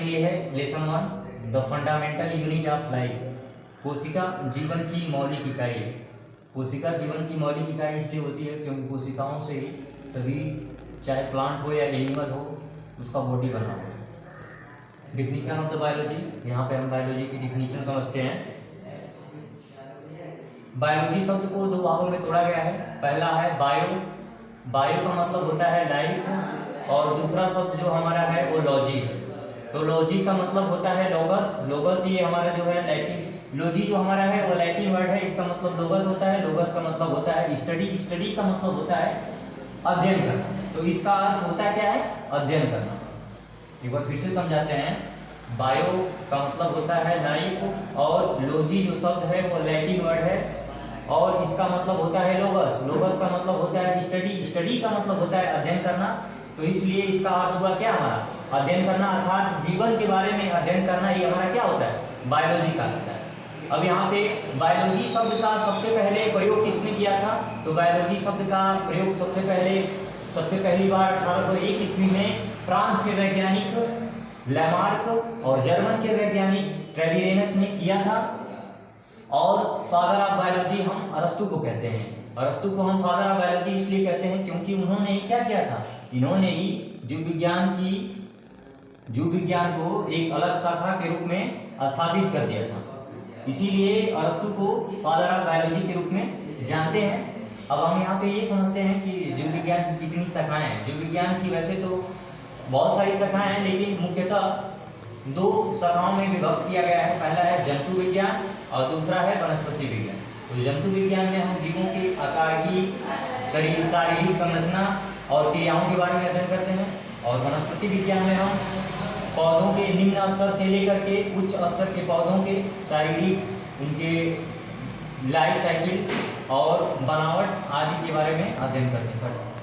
लिए है lesson 1, the fundamental unit of life. कोशिका जीवन की मौलिक इकाई। कोशिका जीवन की मौलिक इकाई इसलिए होती है क्योंकि कोशिकाओं से ही सभी, चाहे प्लांट हो या एनिमल हो, उसका बॉडी बना हो। डिफिनीशन ऑफ द बायोलॉजी, यहाँ पे हम बायोलॉजी की डिफिनीशन समझते हैं। बायोलॉजी शब्द को दो भागों में तोड़ा गया है। पहला है बायो, बायो का मतलब होता है लाइफ, और दूसरा शब्द जो हमारा है वो लॉजी। तो लॉजी का मतलब होता है लोगस, लोगस ये हमारा जो है लैटिन, लॉजी जो हमारा है वो लैटिन वर्ड है, इसका मतलब लोगस होता है। लोगस का मतलब होता है स्टडी, स्टडी का मतलब होता है अध्ययन करना। तो इसका अर्थ होता है क्या है? अध्ययन करना। एक बार फिर से समझाते हैं। बायो का मतलब होता है लाइफ, और लॉजी जो शब्द है वो लैटिन वर्ड है, और इसका मतलब होता है लोगस, लोगस का मतलब होता है स्टडी, स्टडी का मतलब होता है अध्ययन करना। तो इसलिए इसका अर्थ हुआ क्या हमारा? अध्ययन करना, अर्थात जीवन के बारे में अध्ययन करना, ये हमारा क्या होता है? बायोलॉजी का होता है। अब यहाँ पे बायोलॉजी शब्द का सबसे पहले प्रयोग किसने किया था? तो बायोलॉजी शब्द का प्रयोग सबसे पहली बार 1801 ईस्वी में फ्रांस के वैज्ञानिक लैमार्क और जर्मन के वैज्ञानिक ट्रेविरेनस ने किया था। और फादर ऑफ बायोलॉजी हम अरस्तु को कहते हैं। अरस्तु को हम फादर ऑफ बायोलॉजी इसलिए कहते हैं क्योंकि उन्होंने ही क्या किया था? इन्होंने ही जीव विज्ञान को एक अलग शाखा के रूप में स्थापित कर दिया था। इसीलिए अरस्तु को फादर ऑफ बायोलॉजी के रूप में जानते हैं। अब हम यहाँ पे ये समझते हैं कि जीव विज्ञान की कितनी शाखाएं हैं। जीव विज्ञान की वैसे तो बहुत सारी शाखाएं हैं, लेकिन मुख्यतः दो शाखाओं में विभक्त किया गया है। पहला है जंतु विज्ञान और दूसरा है वनस्पति विज्ञान। तो जंतु विज्ञान में हम जीवों के आकार की, शारीरिक संरचना और क्रियाओं के बारे में अध्ययन करते हैं, और वनस्पति विज्ञान में हम पौधों के निम्न स्तर से लेकर के उच्च स्तर के पौधों के शारीरिक, उनके लाइफ साइकिल और बनावट आदि के बारे में अध्ययन करते हैं।